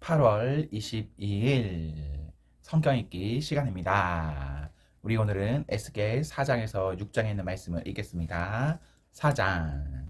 8월 22일 성경 읽기 시간입니다. 우리 오늘은 에스겔 4장에서 6장에 있는 말씀을 읽겠습니다. 4장.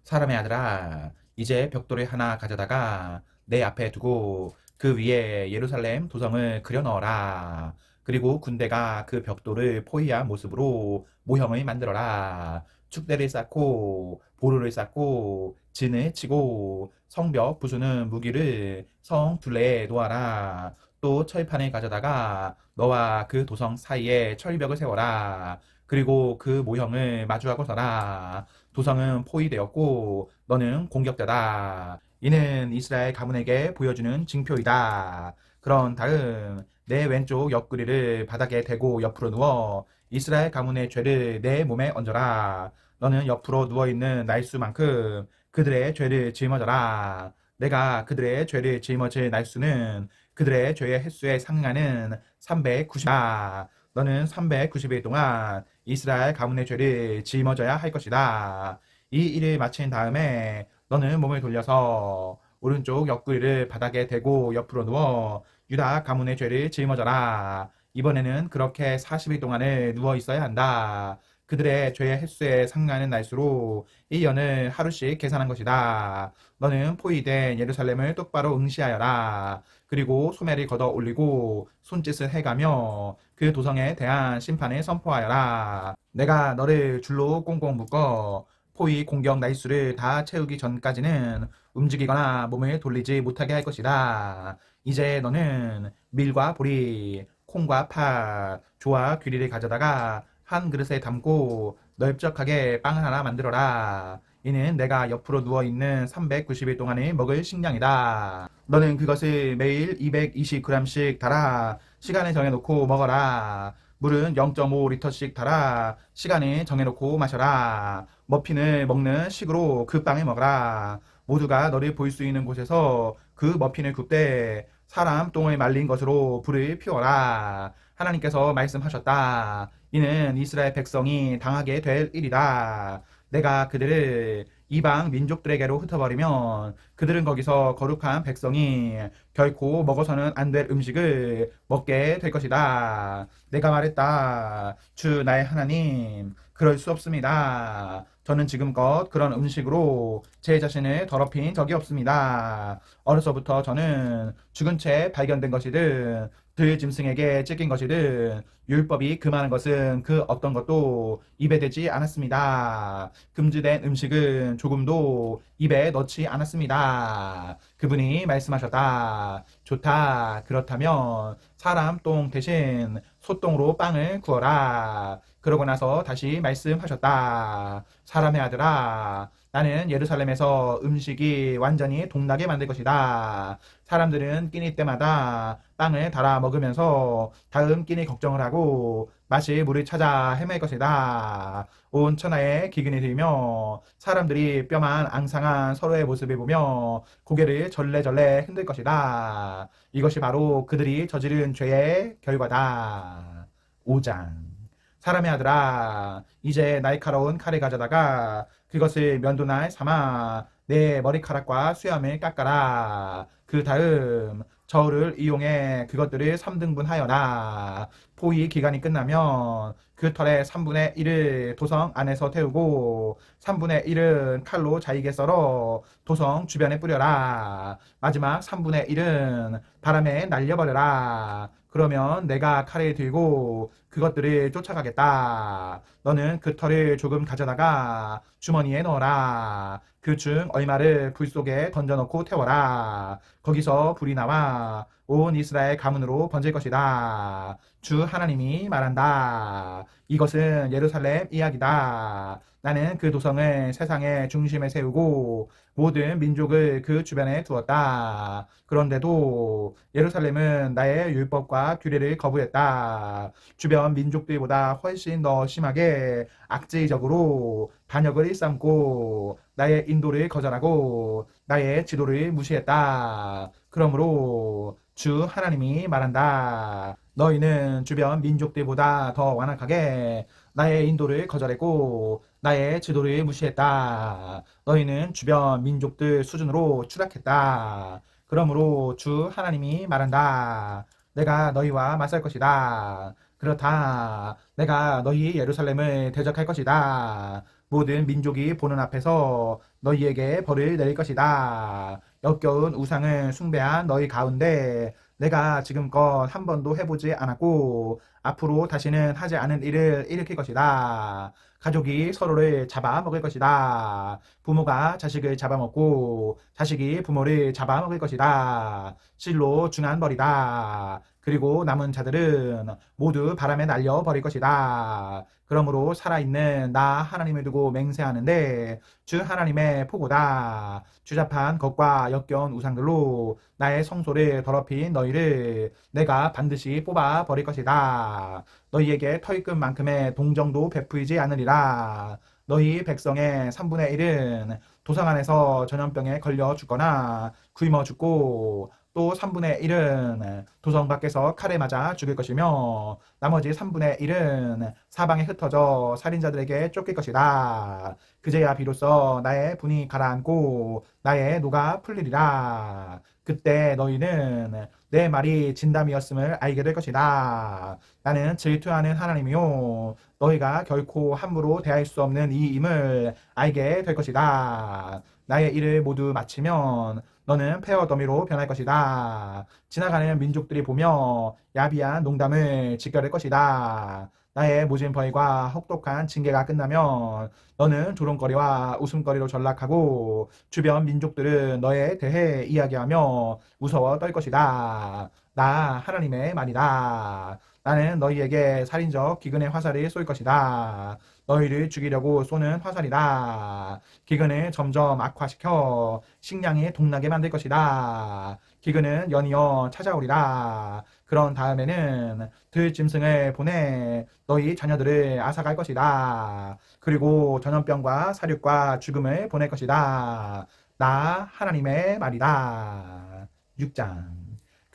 사람의 아들아, 이제 벽돌을 하나 가져다가 내 앞에 두고 그 위에 예루살렘 도성을 그려 넣어라. 그리고 군대가 그 벽돌을 포위한 모습으로 모형을 만들어라. 축대를 쌓고 보루를 쌓고 진을 치고 성벽 부수는 무기를 성 둘레에 놓아라. 또 철판을 가져다가 너와 그 도성 사이에 철벽을 세워라. 그리고 그 모형을 마주하고 서라. 도성은 포위되었고 너는 공격자다. 이는 이스라엘 가문에게 보여주는 징표이다. 그런 다음 내 왼쪽 옆구리를 바닥에 대고 옆으로 누워 이스라엘 가문의 죄를 내 몸에 얹어라. 너는 옆으로 누워있는 날수만큼 그들의 죄를 짊어져라. 내가 그들의 죄를 짊어질 날수는 그들의 죄의 횟수에 상응하는 390이다. 너는 390일 동안 이스라엘 가문의 죄를 짊어져야 할 것이다. 이 일을 마친 다음에 너는 몸을 돌려서 오른쪽 옆구리를 바닥에 대고 옆으로 누워 유다 가문의 죄를 짊어져라. 이번에는 그렇게 40일 동안을 누워 있어야 한다. 그들의 죄의 횟수에 상응하는 날수로 1년을 하루씩 계산한 것이다. 너는 포위된 예루살렘을 똑바로 응시하여라. 그리고 소매를 걷어 올리고 손짓을 해가며 그 도성에 대한 심판을 선포하여라. 내가 너를 줄로 꽁꽁 묶어 포위 공격 날수를 다 채우기 전까지는 움직이거나 몸을 돌리지 못하게 할 것이다. 이제 너는 밀과 보리, 콩과 팥, 조와 귀리를 가져다가 한 그릇에 담고 넓적하게 빵을 하나 만들어라. 이는 내가 옆으로 누워있는 390일 동안에 먹을 식량이다. 너는 그것을 매일 220g씩 달아 시간을 정해놓고 먹어라. 물은 0.5리터씩 달아 시간을 정해놓고 마셔라. 머핀을 먹는 식으로 그 빵을 먹어라. 모두가 너를 볼 수 있는 곳에서 그 머핀을 굽되 사람 똥을 말린 것으로 불을 피워라. 하나님께서 말씀하셨다. 이는 이스라엘 백성이 당하게 될 일이다. 내가 그들을 이방 민족들에게로 흩어버리면 그들은 거기서 거룩한 백성이 결코 먹어서는 안 될 음식을 먹게 될 것이다. 내가 말했다. 주 나의 하나님, 그럴 수 없습니다. 저는 지금껏 그런 음식으로 제 자신을 더럽힌 적이 없습니다. 어려서부터 저는 죽은 채 발견된 것이든 들짐승에게 찢긴 것이든 율법이 금하는 것은 그 어떤 것도 입에 대지 않았습니다. 금지된 음식은 조금도 입에 넣지 않았습니다. 그분이 말씀하셨다. 좋다. 그렇다면 사람 똥 대신 소똥으로 빵을 구워라. 그러고 나서 다시 말씀하셨다. 사람의 아들아, 나는 예루살렘에서 음식이 완전히 동나게 만들 것이다. 사람들은 끼니 때마다 빵을 달아 먹으면서 다음 끼니 걱정을 하고 마실 물을 찾아 헤맬 것이다. 온 천하에 기근이 들며 사람들이 뼈만 앙상한 서로의 모습을 보며 고개를 절레절레 흔들 것이다. 이것이 바로 그들이 저지른 죄의 결과다. 5장. 사람의 아들아, 이제 날카로운 칼을 가져다가 그것을 면도날 삼아 내 머리카락과 수염을 깎아라. 그 다음 저울을 이용해 그것들을 3등분하여라. 포위 기간이 끝나면 그 털의 3분의 1을 도성 안에서 태우고 3분의 1은 칼로 잘게 썰어 도성 주변에 뿌려라. 마지막 3분의 1은 바람에 날려버려라. 그러면 내가 칼을 들고 그것들을 쫓아가겠다. 너는 그 털을 조금 가져다가 주머니에 넣어라. 그 중 얼마를 불 속에 던져놓고 태워라. 거기서 불이 나와 온 이스라엘 가문으로 번질 것이다. 주 하나님이 말한다. 이것은 예루살렘 이야기다. 나는 그 도성을 세상의 중심에 세우고 모든 민족을 그 주변에 두었다. 그런데도 예루살렘은 나의 율법과 규례를 거부했다. 주변 민족들보다 훨씬 더 심하게 악질적으로 반역을 일삼고 나의 인도를 거절하고 나의 지도를 무시했다. 그러므로 주 하나님이 말한다. 너희는 주변 민족들보다 더 완악하게 나의 인도를 거절했고 나의 지도를 무시했다. 너희는 주변 민족들 수준으로 추락했다. 그러므로 주 하나님이 말한다. 내가 너희와 맞설 것이다. 그렇다. 내가 너희 예루살렘을 대적할 것이다. 모든 민족이 보는 앞에서 너희에게 벌을 내릴 것이다. 역겨운 우상을 숭배한 너희 가운데 내가 지금껏 한 번도 해보지 않았고 앞으로 다시는 하지 않은 일을 일으킬 것이다. 가족이 서로를 잡아먹을 것이다. 부모가 자식을 잡아먹고 자식이 부모를 잡아먹을 것이다. 실로 중한 벌이다. 그리고 남은 자들은 모두 바람에 날려버릴 것이다. 그러므로 살아있는 나 하나님을 두고 맹세하는데 주 하나님의 포고다. 추잡한 것과 역겨운 우상들로 나의 성소를 더럽힌 너희를 내가 반드시 뽑아버릴 것이다. 너희에게 털끝만큼의 동정도 베풀지 않으리라. 너희 백성의 3분의 1은 도상 안에서 전염병에 걸려 죽거나 굶어 죽고 또 3분의 1은 도성 밖에서 칼에 맞아 죽을 것이며 나머지 3분의 1은 사방에 흩어져 살인자들에게 쫓길 것이다. 그제야 비로소 나의 분이 가라앉고 나의 노가 풀리리라. 그때 너희는 내 말이 진담이었음을 알게 될 것이다. 나는 질투하는 하나님이요 너희가 결코 함부로 대할 수 없는 이임을 알게 될 것이다. 나의 일을 모두 마치면 너는 폐허 더미로 변할 것이다. 지나가는 민족들이 보며 야비한 농담을 짓거릴 것이다. 나의 모진 벌과 혹독한 징계가 끝나면 너는 조롱거리와 웃음거리로 전락하고 주변 민족들은 너에 대해 이야기하며 무서워 떨 것이다. 나 하나님의 말이다. 나는 너희에게 살인적 기근의 화살을 쏠 것이다. 너희를 죽이려고 쏘는 화살이다. 기근을 점점 악화시켜 식량이 동나게 만들 것이다. 기근은 연이어 찾아오리라. 그런 다음에는 들짐승을 보내 너희 자녀들을 앗아갈 것이다. 그리고 전염병과 사륙과 죽음을 보낼 것이다. 나 하나님의 말이다. 6장.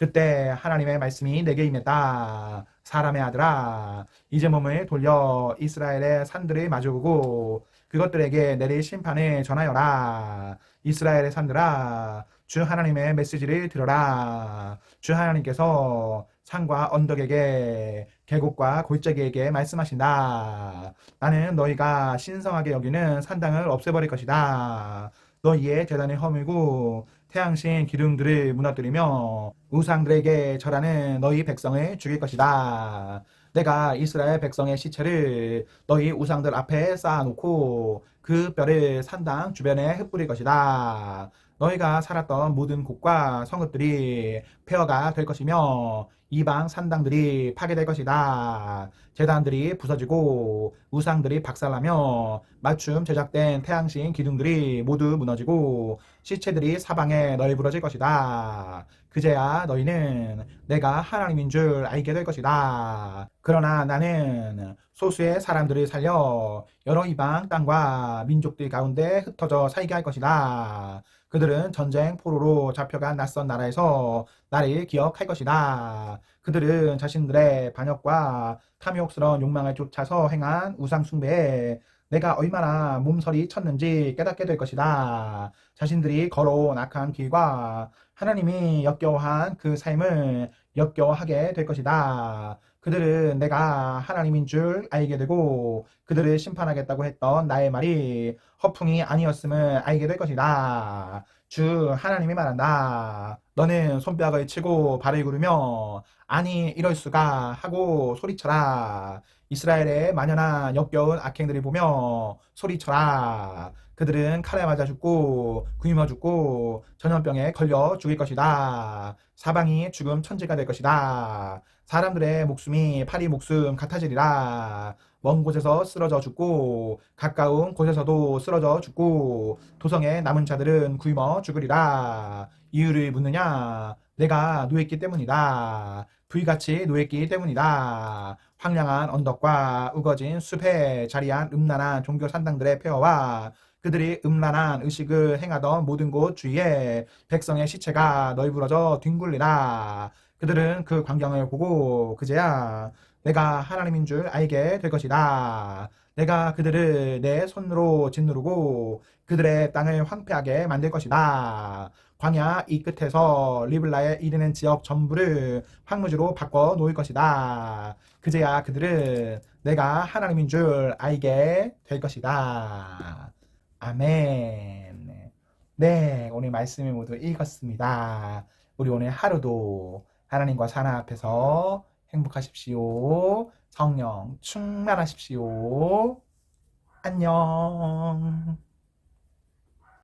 그때 하나님의 말씀이 내게 임했다. 사람의 아들아, 이제 몸을 돌려 이스라엘의 산들을 마주보고 그것들에게 내릴 심판을 전하여라. 이스라엘의 산들아, 주 하나님의 메시지를 들어라. 주 하나님께서 산과 언덕에게 계곡과 골짜기에게 말씀하신다. 나는 너희가 신성하게 여기는 산당을 없애버릴 것이다. 너희의 제단을 허물고 태양신 기둥들을 무너뜨리며 우상들에게 절하는 너희 백성을 죽일 것이다. 내가 이스라엘 백성의 시체를 너희 우상들 앞에 쌓아놓고 그 뼈를 산당 주변에 흩뿌릴 것이다. 너희가 살았던 모든 곳과 성읍들이 폐허가 될 것이며 이방 산당들이 파괴될 것이다. 제단들이 부서지고 우상들이 박살나며 맞춤 제작된 태양신 기둥들이 모두 무너지고 시체들이 사방에 널브러질 것이다. 그제야 너희는 내가 하나님인 줄 알게 될 것이다. 그러나 나는 소수의 사람들을 살려 여러 이방 땅과 민족들 가운데 흩어져 살게 할 것이다. 그들은 전쟁 포로로 잡혀간 낯선 나라에서 나를 기억할 것이다. 그들은 자신들의 반역과 탐욕스러운 욕망을 쫓아서 행한 우상 숭배에 내가 얼마나 몸서리 쳤는지 깨닫게 될 것이다. 자신들이 걸어온 악한 길과 하나님이 역겨워한 그 삶을 역겨워하게 될 것이다. 그들은 내가 하나님인 줄 알게 되고 그들을 심판하겠다고 했던 나의 말이 허풍이 아니었음을 알게 될 것이다. 주 하나님이 말한다. 너는 손뼉을 치고 발을 구르며 아니 이럴 수가 하고 소리쳐라. 이스라엘의 만연한 역겨운 악행들을 보며 소리쳐라. 그들은 칼에 맞아 죽고 굶어 죽고 전염병에 걸려 죽일 것이다. 사방이 죽음 천지가 될 것이다. 사람들의 목숨이 파리 목숨 같아지리라. 먼 곳에서 쓰러져 죽고 가까운 곳에서도 쓰러져 죽고 도성에 남은 자들은 굶어 죽으리라. 이유를 묻느냐? 내가 노했기 때문이다. 불같이 노했기 때문이다. 황량한 언덕과 우거진 숲에 자리한 음란한 종교 산당들의 폐허와 그들이 음란한 의식을 행하던 모든 곳 주위에 백성의 시체가 널브러져 뒹굴리라. 그들은 그 광경을 보고 그제야 내가 하나님인 줄 알게 될 것이다. 내가 그들을 내 손으로 짓누르고 그들의 땅을 황폐하게 만들 것이다. 광야 이 끝에서 리블라에 이르는 지역 전부를 황무지로 바꿔 놓을 것이다. 그제야 그들은 내가 하나님인 줄 알게 될 것이다. 아멘. 네, 오늘 말씀을 모두 읽었습니다. 우리 오늘 하루도 하나님과 사나 앞에서 행복하십시오. 성령 충만하십시오. 안녕.